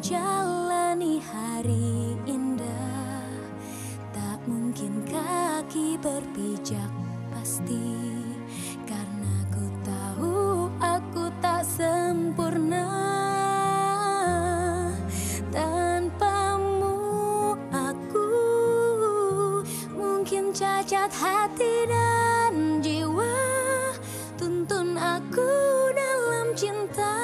menjalani hari indah, tak mungkin kaki berpijak pasti, karena ku tahu aku tak sempurna. Tanpamu aku mungkin cacat hati dan jiwa. Tuntun aku dalam cinta,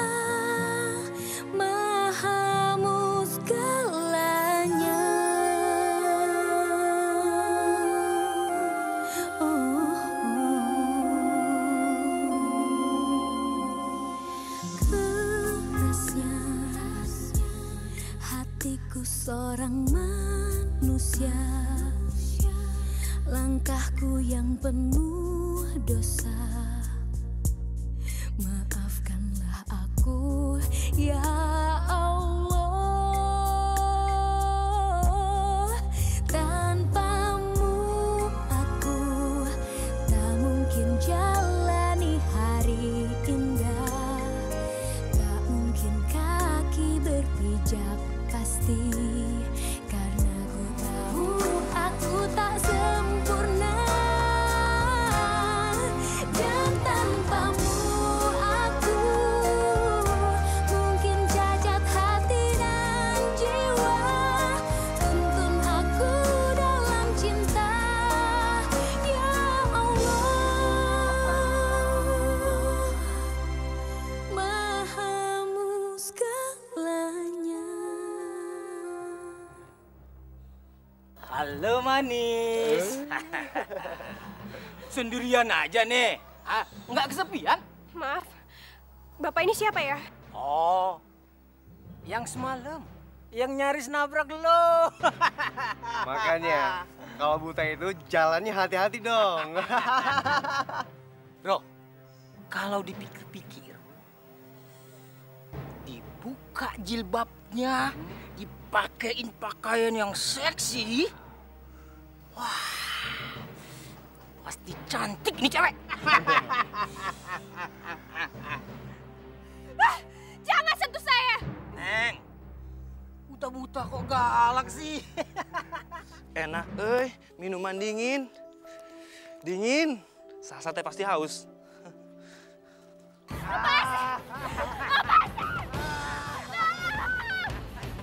mahamu segalanya. Kerasnya hatiku seorang manusia, langkahku yang penuh dosa. Maafkanlah aku, ya Allah. Tanpamu aku tak mungkin jalani hari indah, tak mungkin kaki berpijak pasti, karena ku tahu aku tak sempurna. Dan tanpamu aku mungkin cacat hati dan jiwa. Tuntun aku dalam cinta, ya Allah. Mahamu segalanya. Halo manis. Sendirian aja nih? Nggak kesepian? Maaf, Bapak ini siapa ya? Oh, yang semalam, yang nyaris nabrak lo. Makanya, kalau buta itu jalannya hati-hati dong. Bro, kalau dipikir-pikir, dibuka jilbabnya, dipakein pakaian yang seksi, wah, pasti cantik nih cewek. Jangan sentuh saya! Neng, buta-buta kok galak sih? Enak, minuman dingin. Dingin, Sasa teh pasti haus.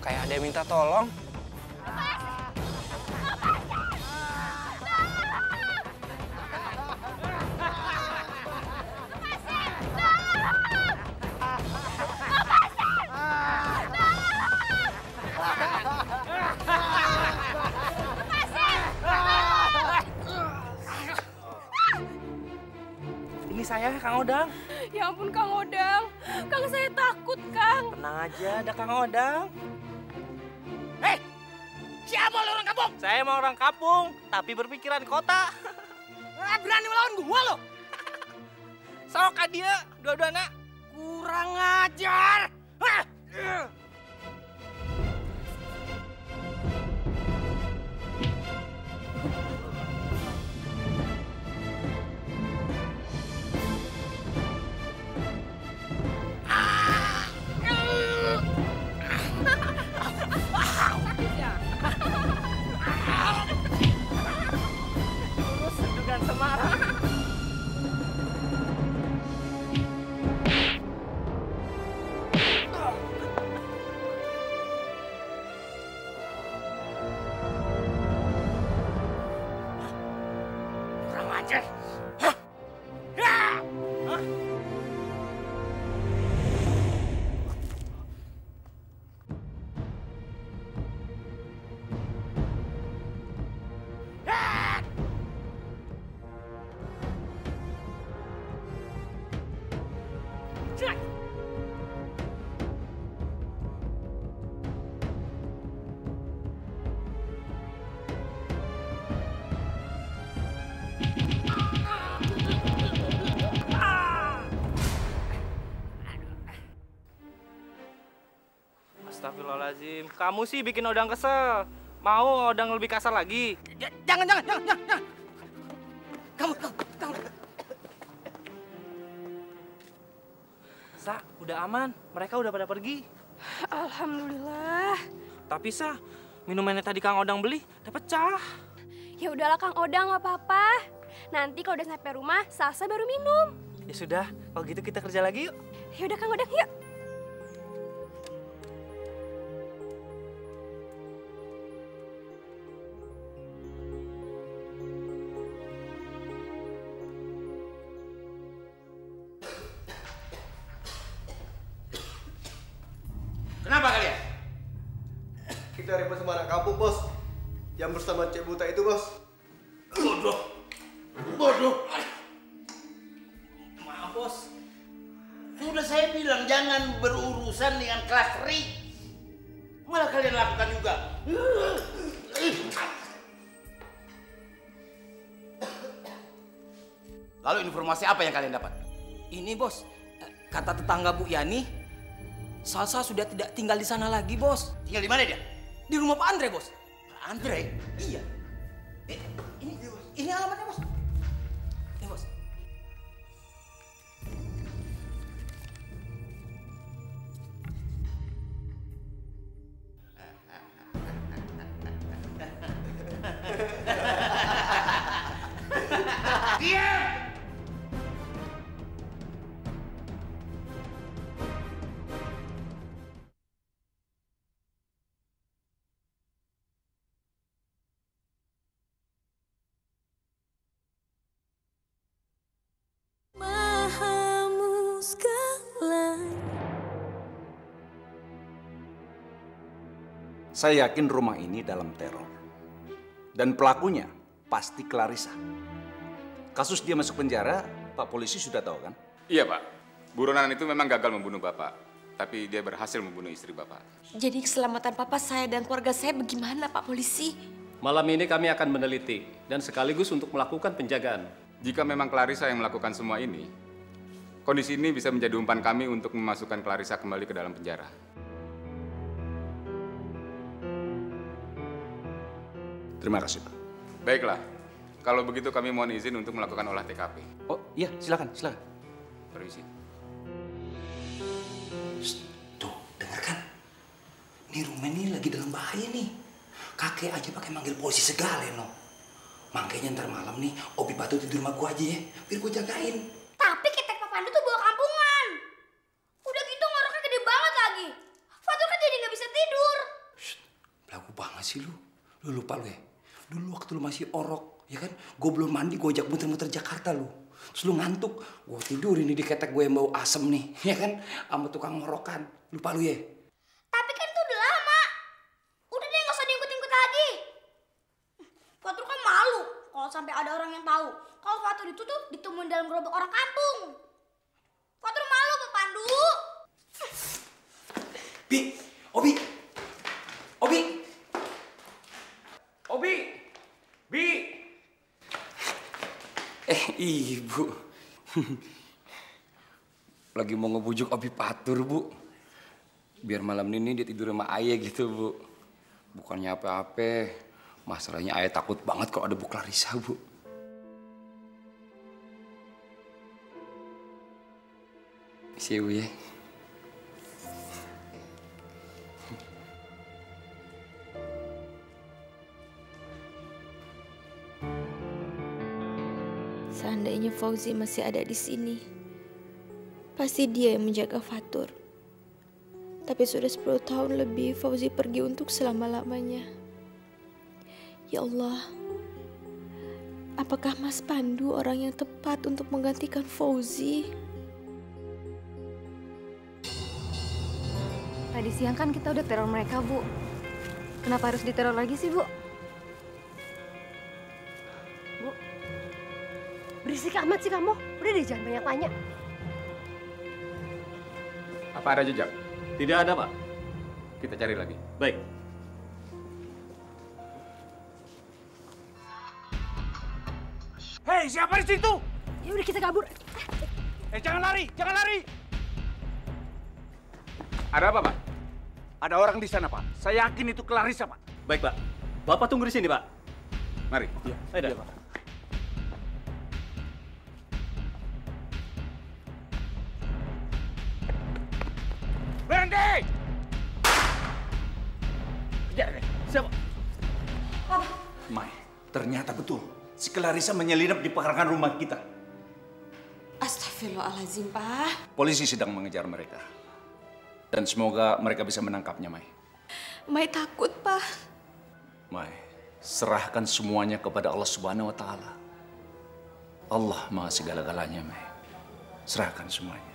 Kayak ada yang minta tolong. Ini saya, Kang Odang. Ya ampun, Kang Odang. Kang, saya takut, Kang. Tenang aja, ada Kang Odang. Hei, siapa lo orang kampung? Saya mau orang kampung, tapi berpikiran kota. Berani melawan gua lo? Sok dia, dua-duana. Kurang ajar. Hah? Terus sedukan Semarang. Kurang ajar. Hah? Ya! Hah? Ya! Cek! Astagfirullahaladzim. Kamu sih bikin Odang kesel. Mau Odang lebih kasar lagi? Jangan. Kamu. Sa, udah aman. Mereka udah pada pergi. Alhamdulillah. Tapi Sah, minumannya tadi Kang Odang beli udah pecah. Ya udahlah Kang Odang, nggak apa-apa. Nanti kalau udah sampai rumah, Salsa baru minum. Ya sudah, kalau gitu kita kerja lagi yuk. Ya udah Kang Odang, yuk. Kenapa kalian? Kita ribut sama anak kampung, Bos. Yang bersama Cek Buta itu, Bos. Bodoh. Bodoh. Maaf, Bos. Sudah saya bilang jangan berurusan dengan kelas Rik. Malah kalian lakukan juga. Lalu informasi apa yang kalian dapat? Ini bos, kata tetangga Bu Yani, Salsa sudah tidak tinggal di sana lagi bos. Tinggal di mana dia? Di rumah Pak Andre bos. Pak Andre? Iya. Ini alamatnya bos. Ini bos. Diam! Mahamu segalanya. Saya yakin rumah ini dalam teror. Dan pelakunya pasti Clarissa. Kasus dia masuk penjara, Pak Polisi sudah tahu kan? Iya Pak, buronan itu memang gagal membunuh Bapak. Tapi dia berhasil membunuh istri Bapak. Jadi keselamatan papa saya dan keluarga saya bagaimana Pak Polisi? Malam ini kami akan meneliti dan sekaligus untuk melakukan penjagaan. Jika memang Clarissa yang melakukan semua ini, kondisi ini bisa menjadi umpan kami untuk memasukkan Clarissa kembali ke dalam penjara. Terima kasih, Pak. Baiklah, kalau begitu kami mohon izin untuk melakukan olah TKP. Oh iya, silakan, silakan. Permisi. Tuh, dengarkan. Nih rumah ini lagi dalam bahaya nih. Kakek aja pakai manggil polisi segala no. Makanya ntar malam nih, Obi Batu tidur rumah gua aja ya, biar gua jagain. Tapi ketek Pak Pandu tuh bawa kampungan. Udah gitu ngoroknya gede banget lagi. Fatur kan jadi nggak bisa tidur. Belagu banget sih lu. Lu lupa lu ya? Dulu waktu lu masih orok, ya kan? Gue belum mandi, gue ajak muter-muter Jakarta lu. Terus lu ngantuk, gue tidur ini di ketek gue yang bau asem nih, ya kan? Sama tukang ngorokan. Lupa lu ya? Tapi kan itu udah lama. Udah deh nggak usah diikut-ikut lagi. Fatur kan malu kalau sampai ada orang yang tahu. Kalau Fatur itu tuh ditemuin dalam gerobak orang kampung. Fatur malu Pak Pandu. Bi, Obi, Obi. Obi! Bi! Ibu. Lagi mau ngebujuk Obi Patur, Bu. Biar malam ini dia tidur sama Ayah gitu, Bu. Bukannya apa-apa. Masalahnya Ayah takut banget kalau ada Bu Clarissa, Bu. See you, ya. Seandainya Fauzi masih ada di sini, pasti dia yang menjaga Fatur. Tapi sudah 10 tahun lebih Fauzi pergi untuk selama-lamanya. Ya Allah, apakah Mas Pandu orang yang tepat untuk menggantikan Fauzi? Tadi siang kan kita udah teror mereka, Bu. Kenapa harus diteror lagi sih, Bu? Bu, berisik amat sih kamu. Udah deh, jangan banyak tanya. Apa ada jejak? Tidak ada, Pak. Kita cari lagi. Baik. Hei, siapa di situ? Ya udah kita kabur. Jangan lari, jangan lari. Ada apa, Pak? Ada orang di sana, Pak. Saya yakin itu Clarissa, Pak. Baik, Pak. Bapak tunggu di sini, Pak. Mari. Iya, ada. Iya, Pak. Berhenti! Siapa? Mai, ternyata betul. Si Clarissa menyelinap di pekarangan rumah kita. Astagfirullahaladzim, Pak. Polisi sedang mengejar mereka. Dan semoga mereka bisa menangkapnya, Mai. Mai takut, Pak. Mai, serahkan semuanya kepada Allah Subhanahu wa Ta'ala. Allah Maha segala-galanya, Mai. Serahkan semuanya.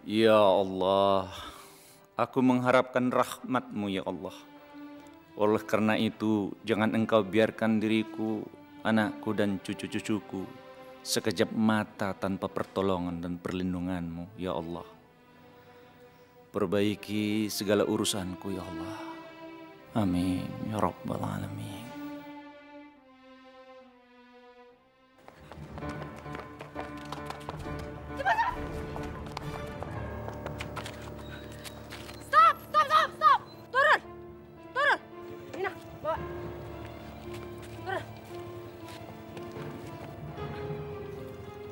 Ya Allah, aku mengharapkan rahmat-Mu ya Allah. Oleh karena itu, jangan Engkau biarkan diriku, anakku dan cucu-cucuku sekejap mata tanpa pertolongan dan perlindungan-Mu ya Allah. Perbaiki segala urusanku ya Allah. Amin ya Rabbal Alamin. Stop! Turun! Nina, bawa. Turun.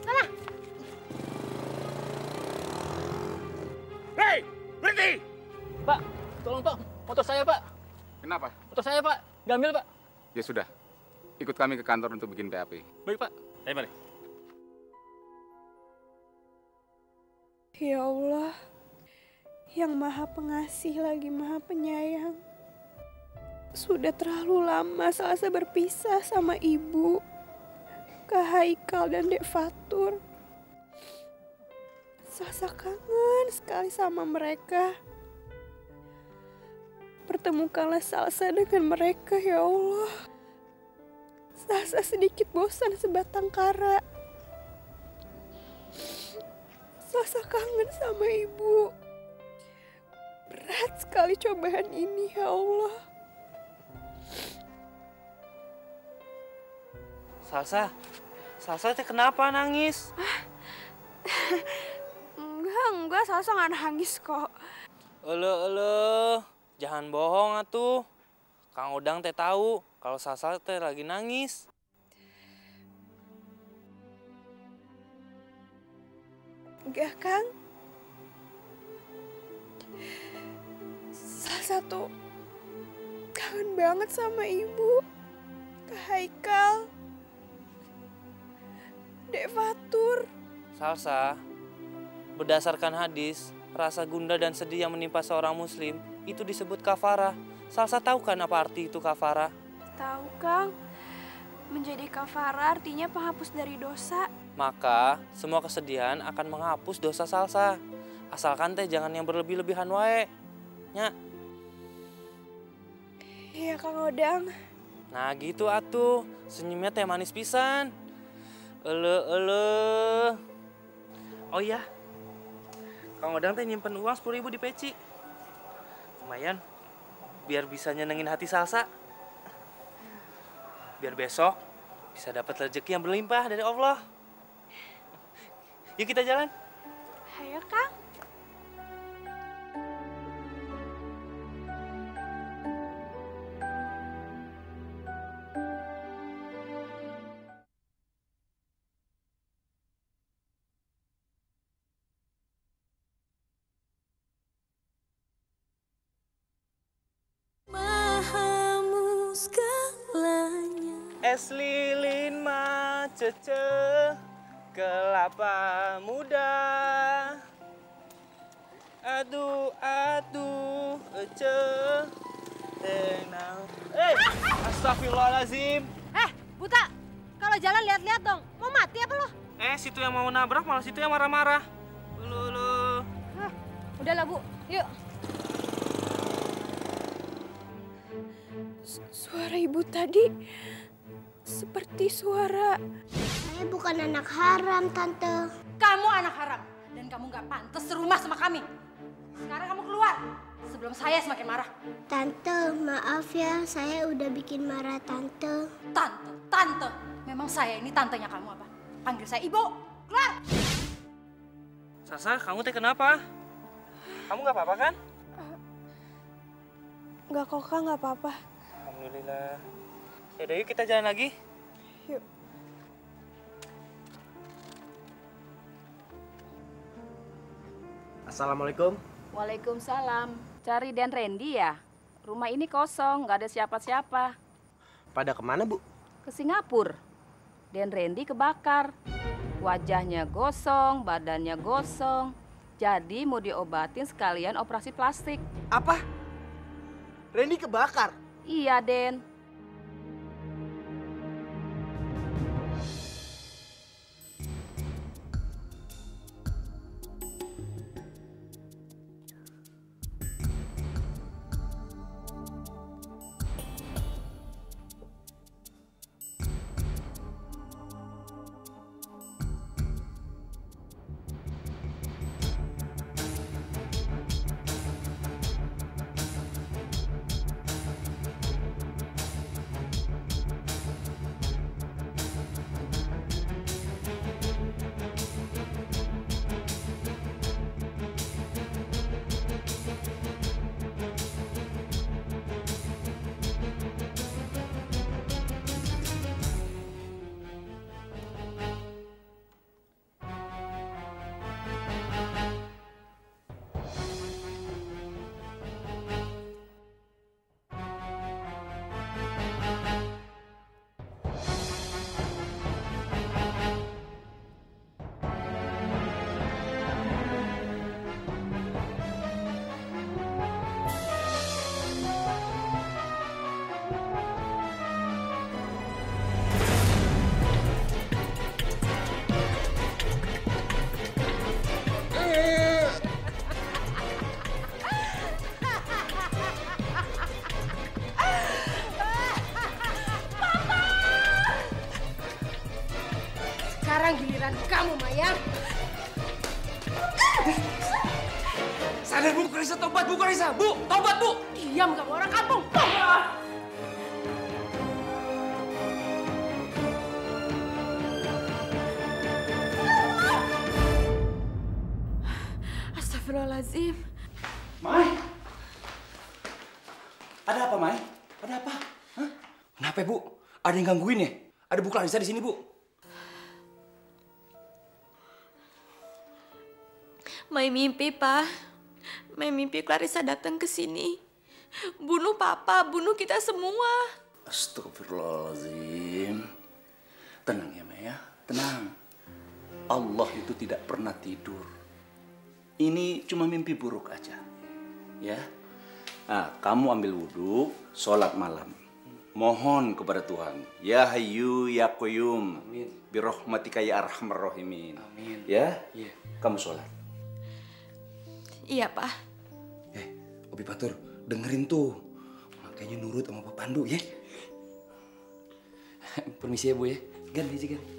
Sana. Hei, berhenti! Pak, tolong Pak, motor saya Pak. Kenapa? Motor saya Pak, diambil Pak. Ya sudah, ikut kami ke kantor untuk bikin BAP. Baik Pak, ayo balik. Ya Allah, yang Maha Pengasih lagi Maha Penyayang. Sudah terlalu lama Salsa berpisah sama ibu, Kak Haikal dan Dek Fatur. Salsa kangen sekali sama mereka. Pertemukanlah Salsa dengan mereka ya Allah. Salsa sedikit bosan sebatang kara. Salsa kangen sama ibu. Berat sekali cobaan ini ya Allah. Salsa teh kenapa nangis? Enggak, Salsa nggak nangis kok. Elo, jangan bohong atuh. Kang Odang teh tahu kalau Salsa teh lagi nangis. Enggak, Kang. Salsa tuh kangen banget sama ibu, Kak Haikal, Dek Fatur. Salsa, berdasarkan hadis, rasa gundah dan sedih yang menimpa seorang muslim itu disebut kafarah. Salsa tahu kan apa arti itu kafarah? Tahu, Kang. Menjadi kafarah artinya penghapus dari dosa. Maka semua kesedihan akan menghapus dosa Salsa. Asalkan teh jangan yang berlebih-lebihan wae. Nya. Iya, Kang Odang. Nah gitu atuh, senyumnya teh manis pisan. Ele. Oh iya, Kang Odang teh nyimpen uang 10.000 di peci. Lumayan, biar bisa nyenengin hati Salsa. Biar besok bisa dapat rezeki yang berlimpah dari Allah. Yuk kita jalan. Ayo, Kang. Mahamu segalanya. Es lilin macece, kelapa muda. Aduh, ece, tenang. Astagfirullahaladzim. Buta. Kalau jalan lihat-lihat dong. Mau mati apa lo? Situ yang mau nabrak, malah situ yang marah-marah. Lu. Udahlah, Bu. Yuk. Suara ibu tadi seperti suara... Saya bukan anak haram, Tante. Kamu anak haram. Dan kamu gak pantas serumah sama kami. Sekarang kamu keluar. Sebelum saya semakin marah. Tante, maaf ya. Saya udah bikin marah Tante. Tante. Memang saya ini tantenya kamu apa? Panggil saya Ibu. Keluar. Salsa, kamu teh kenapa? Kamu gak apa-apa kan? Nggak kok, Kang, nggak apa-apa. Alhamdulillah. Yaudah yuk kita jalan lagi. Yuk. Assalamualaikum. Waalaikumsalam. Cari Dan Randy ya? Rumah ini kosong, nggak ada siapa-siapa. Pada kemana, Bu? Ke Singapura. Dan Randy kebakar. Wajahnya gosong, badannya gosong. Jadi mau diobatin sekalian operasi plastik. Apa? Randy kebakar? Iya, Den. Sekarang giliran kamu, Maya. Sadar, Bu Karissa, tobat, Bu Karissa. Bu, tobat, Bu. Diam kamu orang kampung. Astagfirullahaladzim. Mai. Ada apa, Mai? Ada apa? Hah? Kenapa, Bu? Ada yang gangguin ya? Ada Bu Karissa di sini, Bu. Mai mimpi, Pak. Mai mimpi Clarissa datang ke sini. Bunuh Papa, bunuh kita semua. Astagfirullahaladzim. Tenang ya, Maya. Tenang. Allah itu tidak pernah tidur. Ini cuma mimpi buruk aja. Ya. Nah, kamu ambil wudhu, sholat malam. Mohon kepada Tuhan. Ya Hayyu Ya Qayyum. Amin. Birahmatika ya Arhamar Rahimin. Amin. Ya? Iya. Kamu sholat. Iya, Pak. Obi Batur, dengerin tuh. Makanya nurut sama Pak Pandu ya. Permisi ya, Bu ya. Ganti aja, ganti.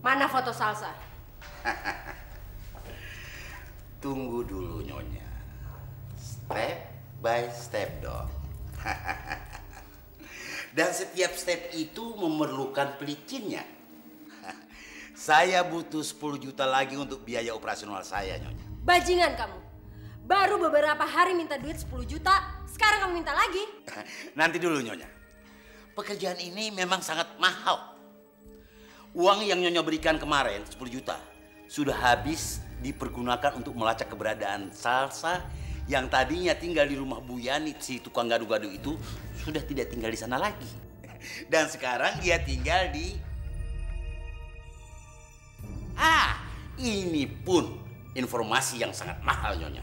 Mana foto Salsa? Tunggu dulu, Nyonya. Step by step dong. Dan setiap step itu memerlukan pelicinnya. Saya butuh 10 juta lagi untuk biaya operasional saya, Nyonya. Bajingan kamu. Baru beberapa hari minta duit 10 juta, sekarang kamu minta lagi? Nanti dulu, Nyonya. Pekerjaan ini memang sangat mahal. Uang yang Nyonya berikan kemarin, 10 juta, sudah habis dipergunakan untuk melacak keberadaan Salsa yang tadinya tinggal di rumah Bu Yani, si tukang gado-gado itu, sudah tidak tinggal di sana lagi. Dan sekarang dia tinggal di... ini pun informasi yang sangat mahal, Nyonya.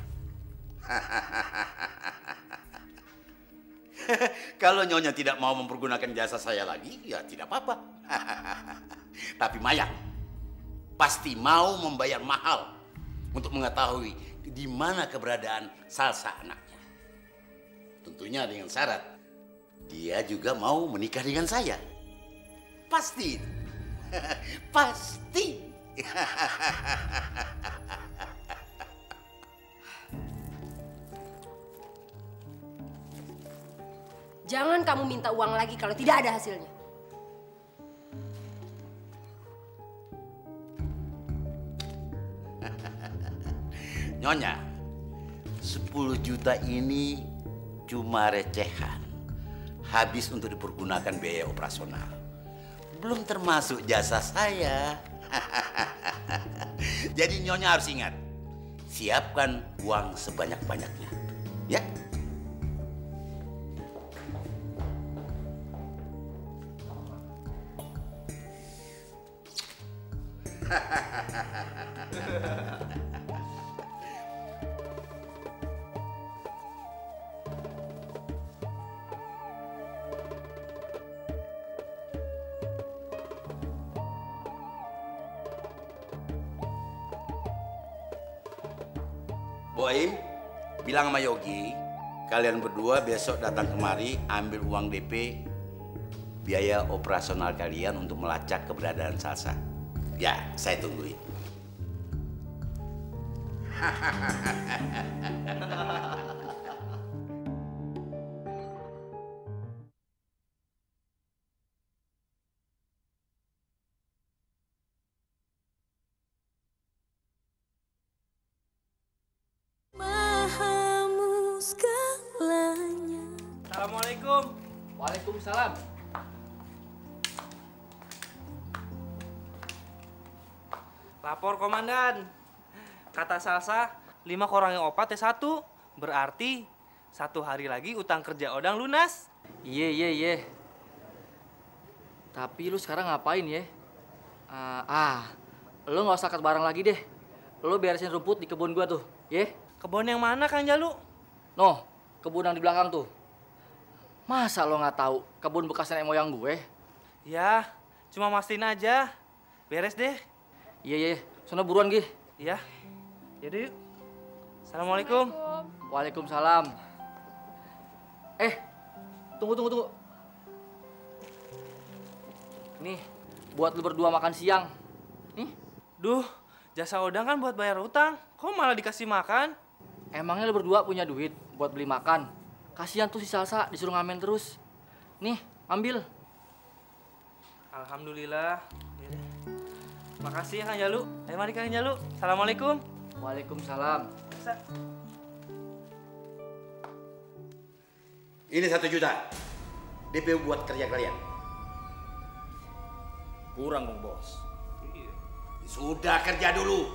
Kalau Nyonya tidak mau mempergunakan jasa saya lagi, ya tidak apa-apa. Tapi Mayang pasti mau membayar mahal untuk mengetahui di mana keberadaan Salsa anaknya. Tentunya dengan syarat dia juga mau menikah dengan saya. Pasti. Pasti. Jangan kamu minta uang lagi kalau tidak ada hasilnya. Nyonya, 10 juta ini cuma recehan. Habis untuk dipergunakan biaya operasional. belum termasuk jasa saya. Jadi Nyonya harus ingat, siapkan uang sebanyak-banyaknya, ya. Boim, bilang sama Yogi, kalian berdua besok datang kemari ambil uang DP biaya operasional kalian untuk melacak keberadaan Salsa. Ya, saya tungguin. Mahamu segalanya. Assalamualaikum. Waalaikumsalam. Lapor komandan. Kata Salsa, 5 kurangin opat T1. Berarti 1 hari lagi utang kerja Odang lunas. Iya. Tapi lu sekarang ngapain ya? Lu nggak usah barang lagi deh. Lu beresin rumput di kebun gua tuh, ya? Kebun yang mana, Kang Jalu? Noh, kebun yang di belakang tuh. Masa lo nggak tahu kebun bekas nenek moyang gue? Ya, cuma mastiin aja. Beres deh. Iya. Sono buruan, Gi. Iya. Yaudah yuk. Assalamualaikum. Waalaikumsalam. Tunggu. Nih, buat lu berdua makan siang. Nih. Duh, jasa Odang kan buat bayar utang. Kok malah dikasih makan? Emangnya lu berdua punya duit buat beli makan? Kasihan tuh si Salsa disuruh ngamen terus. Nih, ambil. Alhamdulillah. Yaudah. Makasih ya Kang Jalu. Ayo mari Kang Jalu. Assalamualaikum. Waalaikumsalam. Ini 1 juta. DP buat kerja kalian. Kurang dong, Bos. Sudah kerja dulu.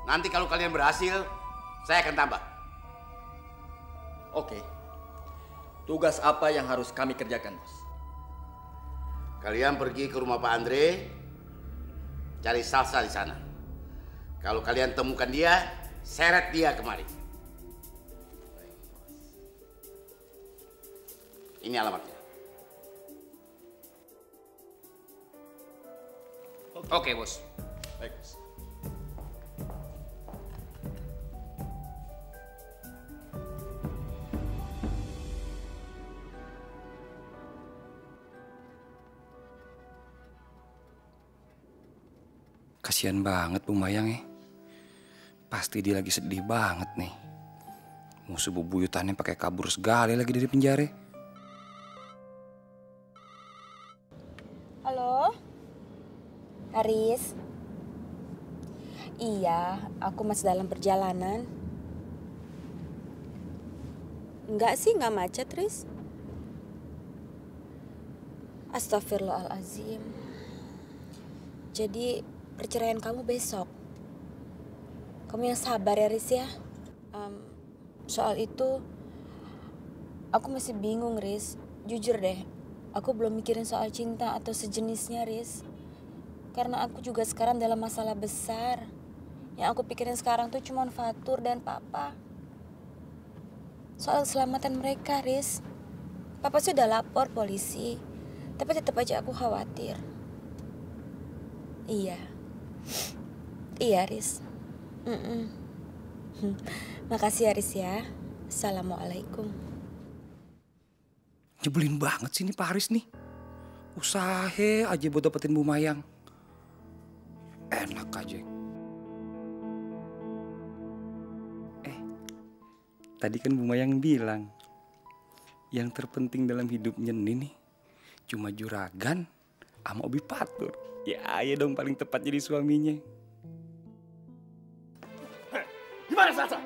Nanti kalau kalian berhasil, saya akan tambah. Oke. Tugas apa yang harus kami kerjakan, Bos? Kalian pergi ke rumah Pak Andre, cari Salsa di sana. Kalau kalian temukan dia, seret dia kemari. Ini alamatnya. Oke, Bos. Baik, Bos. Kasian banget Bu Mayang ya. Pasti dia lagi sedih banget nih. Musuh bebuyutannya pakai kabur segala lagi dari penjara. Halo? Haris? Iya, aku masih dalam perjalanan. Enggak sih, enggak macet, Riz. Astagfirullahaladzim. Jadi, perceraian kamu besok. Kamu yang sabar ya, Riz ya. Soal itu, aku masih bingung, Riz. Jujur deh, aku belum mikirin soal cinta atau sejenisnya, Riz. Karena aku juga sekarang dalam masalah besar. Yang aku pikirin sekarang tuh cuma Fatur dan Papa. Soal keselamatan mereka, Riz. Papa sudah lapor polisi. Tapi tetap aja aku khawatir. Iya. Iya, Riz. Makasih ya, Riz ya. Assalamualaikum. Nyebelin banget sih ini Pak Haris nih. Usahe aja buat dapetin Bu Mayang. Enak aja. Tadi kan Bu Mayang bilang, yang terpenting dalam hidupnya nih cuma juragan sama Obi Patur. Ya ayo dong paling tepat jadi suaminya. Gimana Salsa?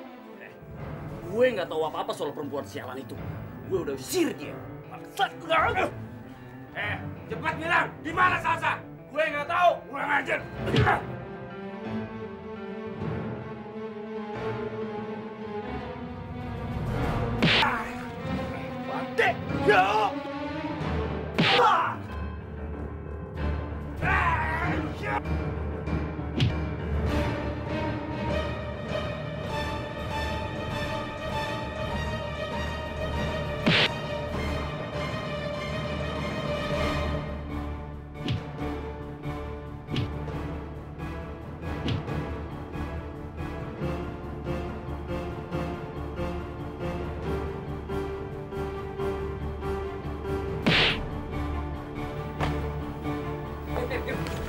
Gue nggak tahu apa-apa soal perempuan sialan itu. Gue udah usir dia. Maksud gue. Cepat bilang, di mana Salsa? Gue nggak tahu, kurang ajar. Bante, yo!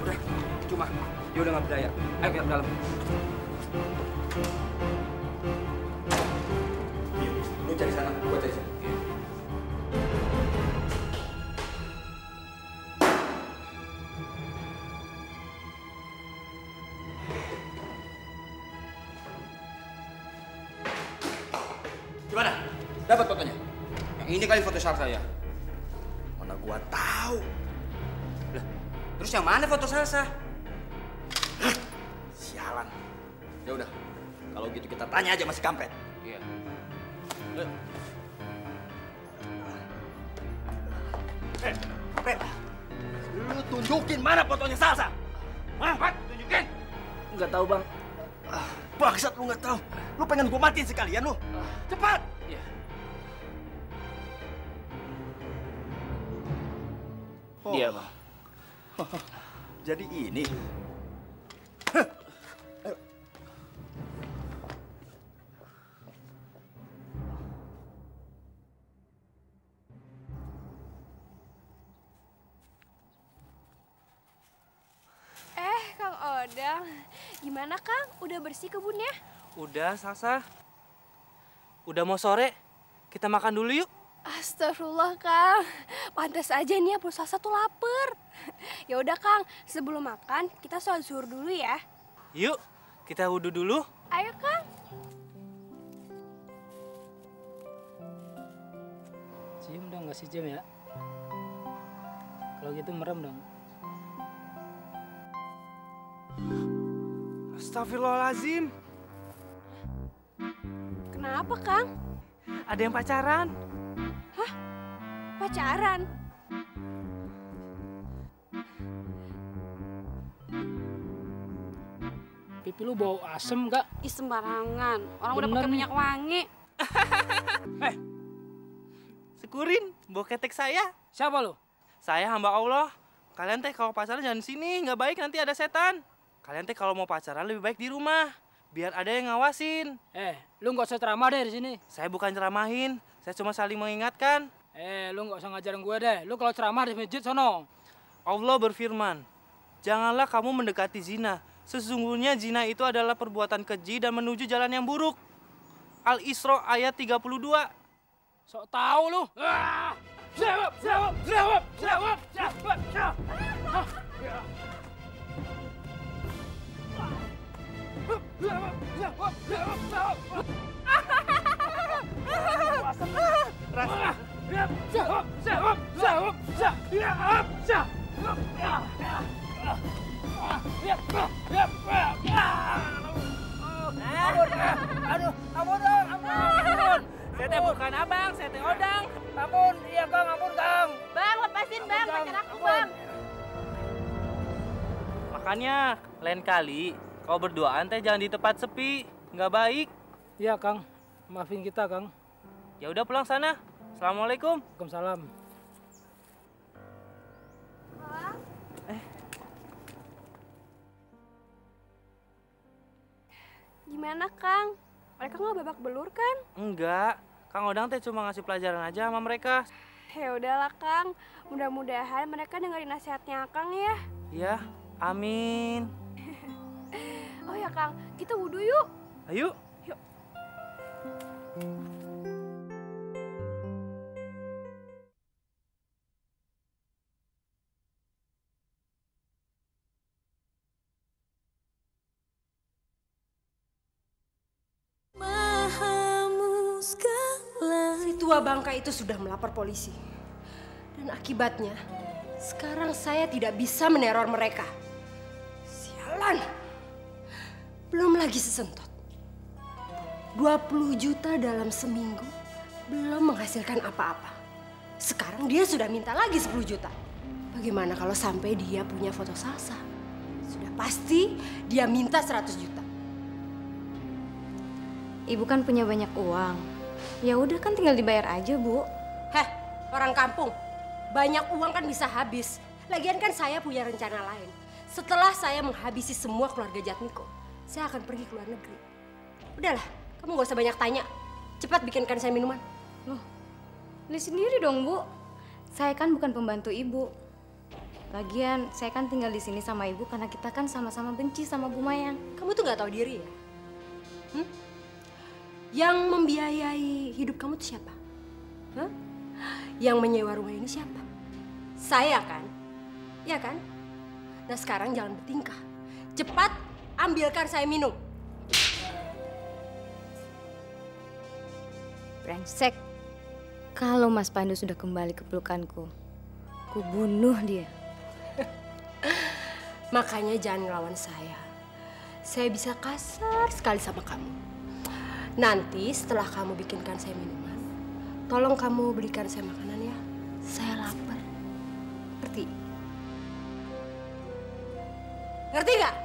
Udah, cuma dia udah nggak berdaya. Ayo kita ke dalam. Lu cari sana, gua cari sana. Gimana? Dapat fotonya? Yang ini kali foto Salsa ya? Mana gua tahu. Lah, terus yang mana foto Salsa? Sialan. Ya udah, kalau gitu kita tanya aja masih kampret. Iya. Kampret. Lu tunjukin mana fotonya Salsa? Hah? Tunjukin. Nggak tahu, Bang. Bangsat lu nggak tahu. Lu pengen gua matiin sekalian lu. Cepat. Iya. Iya, Bang. Jadi ini. Kang Odang. Gimana, Kang? Udah bersih kebunnya? Udah, Salsa. Udah mau sore. Kita makan dulu yuk. Astagfirullah, Kang. Pantas aja nih, Bu Salsa tuh lapar. Ya udah, Kang. Sebelum makan, kita sholat zuhur dulu ya. Yuk, kita wudhu dulu. Ayo, Kang. Cium dong, nggak sih cium ya? Kalau gitu merem dong. Astagfirullahaladzim. Kenapa, Kang? Ada yang pacaran. Hah? Pacaran? Pipi lu bau asem gak? Ih, sembarangan. Orang udah Bener pakai nih. minyak wangi. Syukurin, bawa ketek saya. Siapa lu? Saya hamba Allah. Kalian teh kalau pacaran jangan di sini, nggak baik nanti ada setan. Kalian teh kalau mau pacaran lebih baik di rumah, biar ada yang ngawasin. Lu nggak usah ceramah deh di sini. Saya bukan ceramahin, saya cuma saling mengingatkan. Lu nggak usah ngajarin gue deh. Lu kalau ceramah di masjid sono. Allah berfirman, janganlah kamu mendekati zina. Sesungguhnya zina itu adalah perbuatan keji dan menuju jalan yang buruk. Al-Isra ayat 32. Sok tahu lu. Jawab. Ampun. Saya teh bukan abang, saya teh odang. Ampun, iya Kang, ampun Kang. Bang, lepasin Bang, pacar aku Bang. Makanya lain kali kalau berduaan teh jangan di tempat sepi, nggak baik. Iya Kang, maafin kita Kang. Ya udah pulang sana. Assalamualaikum. Waalaikumsalam. Gimana, Kang? Mereka nggak babak belur kan? Enggak, Kang Odang teh cuma ngasih pelajaran aja sama mereka. Ya udahlah, Kang. Mudah-mudahan mereka dengerin nasihatnya Kang ya. Ya, amin. Oh ya, Kang, kita wudhu yuk. Ayo. Yuk. Mahamu segala. Si tua bangka itu sudah melapor polisi. Dan akibatnya, sekarang saya tidak bisa meneror mereka. Sialan. Belum lagi sesentot. 20 juta dalam seminggu belum menghasilkan apa-apa. Sekarang dia sudah minta lagi 10 juta. Bagaimana kalau sampai dia punya foto Salsa? Sudah pasti dia minta 100 juta. Ibu kan punya banyak uang. Ya udah kan tinggal dibayar aja, Bu. Heh, orang kampung. Banyak uang kan bisa habis. Lagian kan saya punya rencana lain. Setelah saya menghabisi semua keluarga Jatmiko, saya akan pergi ke luar negeri. Udahlah, kamu gak usah banyak tanya. Cepat bikinkan saya minuman. Loh, beli sendiri dong, Bu. Saya kan bukan pembantu Ibu. Lagian, saya kan tinggal di sini sama Ibu karena kita kan sama-sama benci sama Bu Mayang. Kamu tuh gak tahu diri ya? Yang membiayai hidup kamu tuh siapa? Hah? Yang menyewa rumah ini siapa? Saya kan? Ya kan? Nah sekarang jangan bertingkah. Cepat ambilkan saya minum. Brengsek. Kalau Mas Pandu sudah kembali ke pelukanku, ku bunuh dia. Makanya jangan ngelawan saya. Saya bisa kasar sekali sama kamu. Nanti setelah kamu bikinkan saya minuman, tolong kamu belikan saya makanan ya. Saya lapar. Ngerti? Ngerti nggak?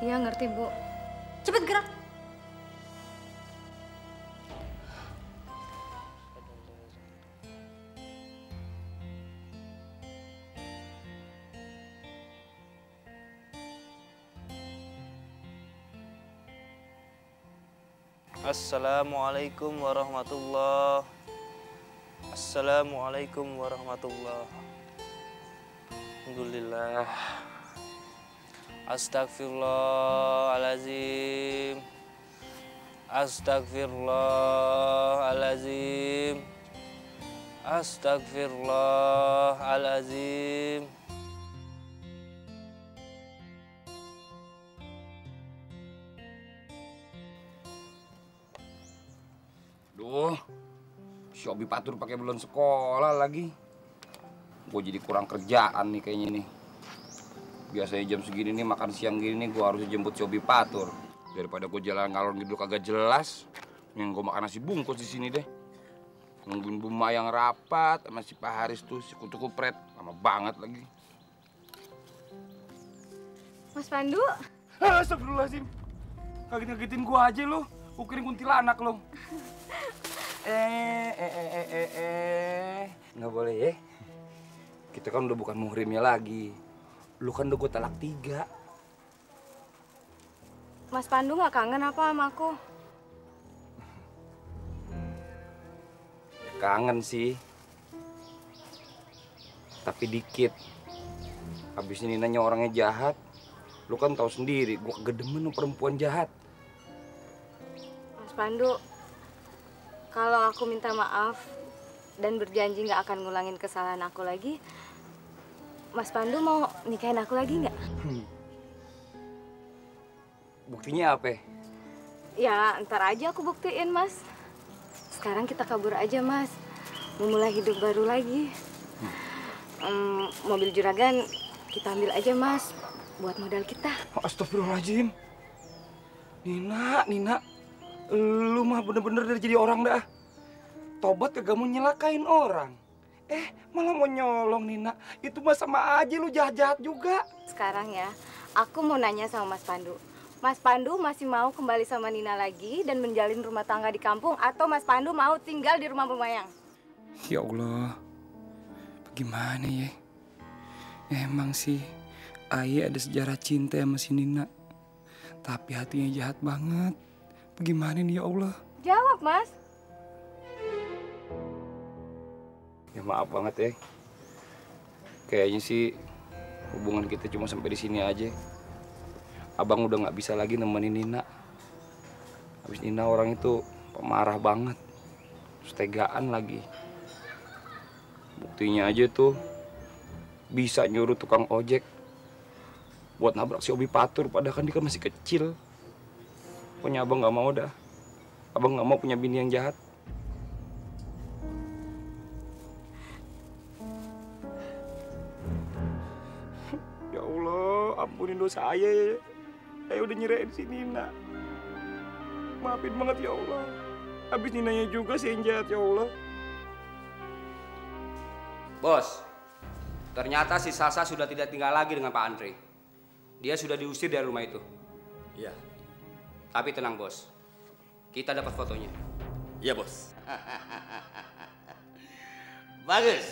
Iya ngerti, Bu. Cepet gerak. Assalamualaikum warahmatullahi. Assalamualaikum warahmatullahi. Alhamdulillah. Astagfirullahalazim. Astagfirullahalazim. Astagfirullahalazim. Duh, si Obi Patur pakai belum sekolah lagi. Gue jadi kurang kerjaan nih kayaknya nih. Biasanya jam segini nih makan siang gini nih gue harus jemput si Obi Patur. Daripada gue jalan ngalor ngidul kagak jelas, yang gue makan nasi bungkus di sini deh. Nungguin Bu Mayang rapat sama si Pak Haris tuh si kutu kupret, lama banget lagi. Mas Pandu? Astagfirullahaladzim. Kaget-kagetin gue aja lo. Ukirin kuntilanak lo. Nggak boleh ya. Kita kan udah bukan muhrimnya lagi. Lu kan udah gue talak 3. Mas Pandu nggak kangen apa sama aku? Kangen sih. Tapi dikit. Habis ini nanya orangnya jahat. Lu kan tahu sendiri, gue kegedemen sama perempuan jahat. Mas Pandu, kalau aku minta maaf dan berjanji nggak akan ngulangin kesalahan aku lagi, Mas Pandu mau nikahin aku lagi nggak? Buktinya apa? Ya, ntar aja aku buktiin, Mas. Sekarang kita kabur aja, Mas. Memulai hidup baru lagi. Mobil juragan kita ambil aja, Mas. Buat modal kita. Astagfirullahaladzim. Nina. Lu mah bener-bener udah jadi orang dah. Tobat kagak mau nyelakain orang. Malah mau nyolong, Nina. Itu mah sama aja lu jahat-jahat juga. Sekarang ya, aku mau nanya sama Mas Pandu. Mas Pandu masih mau kembali sama Nina lagi dan menjalin rumah tangga di kampung, atau Mas Pandu mau tinggal di rumah Bu Mayang? Ya Allah, bagaimana ya? Emang sih, Ayah ada sejarah cinta sama si Nina. Tapi hatinya jahat banget. Bagaimana nih ya Allah? Jawab, Mas. Ya maaf banget ya. Kayaknya sih hubungan kita cuma sampai di sini aja. Abang udah nggak bisa lagi nemenin Nina. Habis Nina orang itu pemarah banget. Setegaan lagi. Buktinya aja tuh bisa nyuruh tukang ojek buat nabrak si Obi Patur, padahal kan dia kan masih kecil. Pokoknya abang nggak mau dah. Abang nggak mau punya bini yang jahat. Allah, ampunin dosa ayah ya. Ayah udah nyerahin si Nina. Maafin banget ya Allah. Habis Ninanya juga sih yang jahat ya Allah. Bos, ternyata si Salsa sudah tidak tinggal lagi dengan Pak Andre. Dia sudah diusir dari rumah itu. Iya. Tapi tenang bos, kita dapat fotonya. Iya bos. Bagus.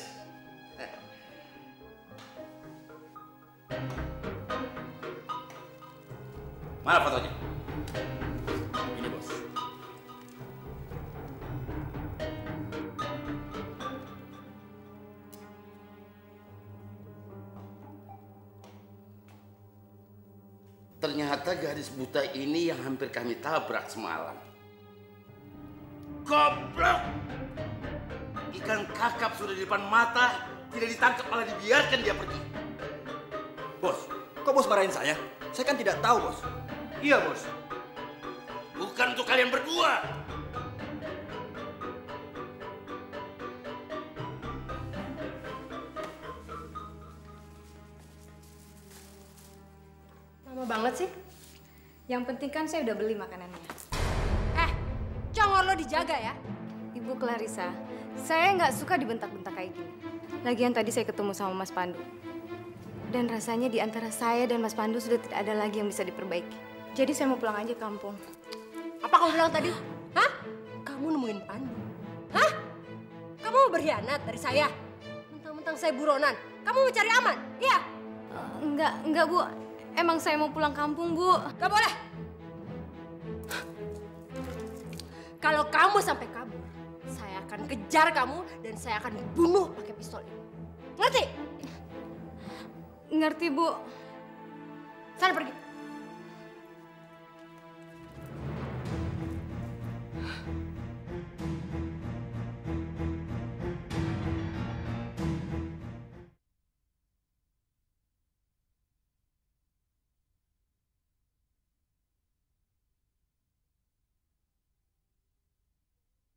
Mana fotonya? Ini bos. Ternyata gadis buta ini yang hampir kami tabrak semalam. Goblok! Ikan kakap sudah di depan mata, tidak ditangkap malah dibiarkan dia pergi. Bos, kok bos marahin saya? Saya kan tidak tahu, bos. Iya, bos. Bukan untuk kalian berdua. Lama banget sih. Yang penting kan saya udah beli makanannya. Congor lo dijaga ya. Ibu Clarissa, saya nggak suka dibentak-bentak kayak gini. Lagian tadi saya ketemu sama Mas Pandu. Dan rasanya di antara saya dan Mas Pandu sudah tidak ada lagi yang bisa diperbaiki. Jadi saya mau pulang aja ke kampung. Apa kamu bilang tadi? Hah? Kamu nemuin Pandu? Hah? Kamu mau berkhianat dari saya? Mentang-mentang saya buronan. Kamu mau cari aman? Iya? Enggak Bu. Emang saya mau pulang kampung, Bu. Gak boleh. Kalau kamu sampai kabur, saya akan kejar kamu dan saya akan bunuh pakai pistol ini. Ngerti? Ngerti, Bu. Sana pergi.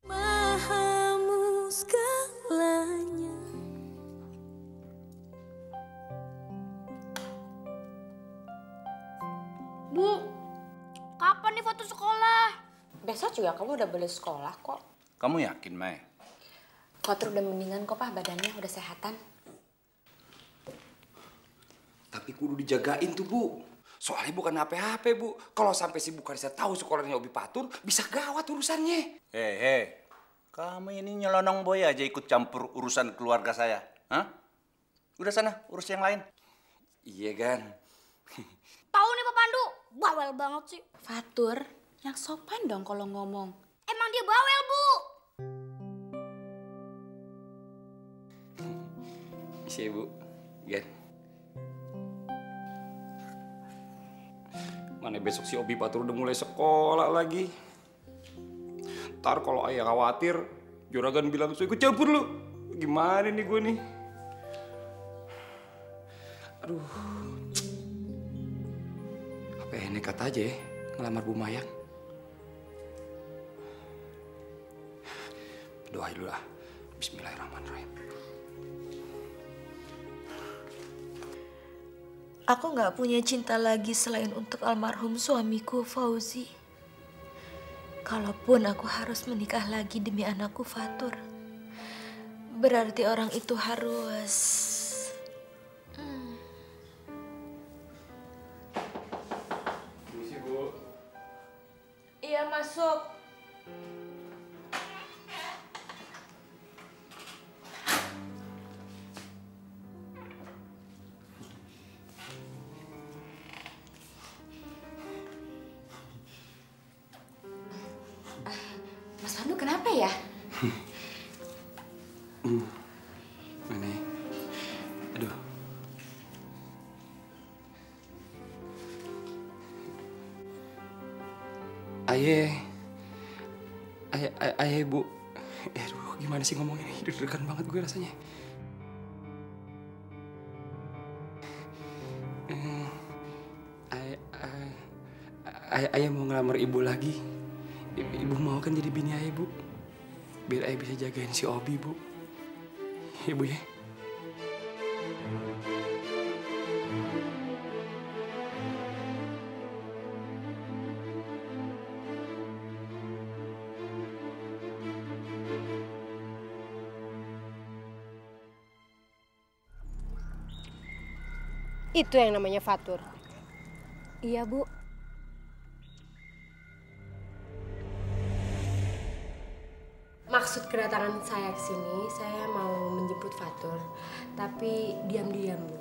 Mahamu segalanya. Bu, kapan nih foto sekolah? Besok juga kamu udah boleh sekolah kok. Kamu yakin, Mai? Fatur udah mendingan kok, Pak. Badannya udah sehatan. Tapi kudu dijagain tuh, Bu. Soalnya bukan HP-HP, Bu. Kalau sampai si Bu Clarissa tahu sekolahnya Obi Patur, bisa gawat urusannya. Hei, kamu ini nyelonong boy aja ikut campur urusan keluarga saya. Hah? Udah sana, urus yang lain. Iya, Gan. Tahu nih Pak Pandu, bawel banget sih. Fatur, yang sopan dong kalau ngomong. Emang dia bawel, Bu. Iya, Bu. Gan. Mana besok si Obi Patur udah mulai sekolah lagi. Ntar kalau ayah khawatir, Juragan bilang, so ikut campur lu. Gimana nih gue nih? Aduh. Apa ya nekat aja ya ngelamar Bu Mayang. Doain dulu lah. Bismillahirrahmanirrahim. Aku nggak punya cinta lagi selain untuk almarhum suamiku, Fauzi. Kalaupun aku harus menikah lagi demi anakku, Fatur, berarti orang itu harus... Misi, Bu. Iya, masuk. Mas Pandu kenapa ya? Mana ya? Aduh. Ayah, Bu. Aduh, gimana sih ngomongnya? Deg-degan banget gue rasanya. Ayah mau ngelamar Ibu lagi. Ibu mau kan jadi bini ayah, Bu. Biar ayah bisa jagain si Obi, Bu. Ibu ya. Itu yang namanya Fatur. Iya, Bu. Maksud kedatangan saya ke sini, saya mau menjemput Fatur, tapi diam-diam, Bu.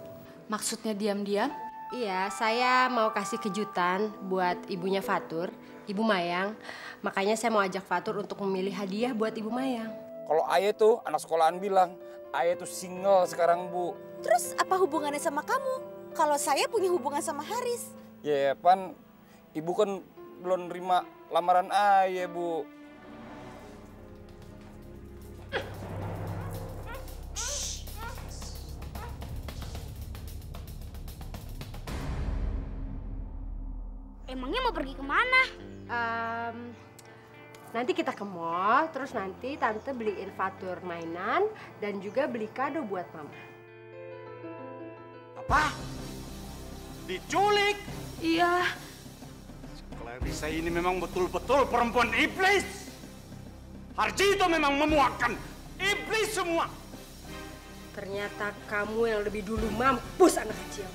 Maksudnya diam-diam? Iya, saya mau kasih kejutan buat ibunya Fatur, Ibu Mayang. Makanya saya mau ajak Fatur untuk memilih hadiah buat Ibu Mayang. Kalau Ayah tuh anak sekolahan bilang, Ayah tuh single sekarang, Bu. Terus apa hubungannya sama kamu? Kalau saya punya hubungan sama Haris. Ya, Pan, Ibu kan belum nerima lamaran Ayah, Bu. Emangnya mau pergi kemana? Nanti kita ke mall, terus nanti Tante beliin Fatur mainan dan juga beli kado buat Mama. Apa? Diculik? Iya. Clarissa ini memang betul-betul perempuan iblis. Harjito memang memuakkan iblis semua. Ternyata kamu yang lebih dulu mampus, anak kecil.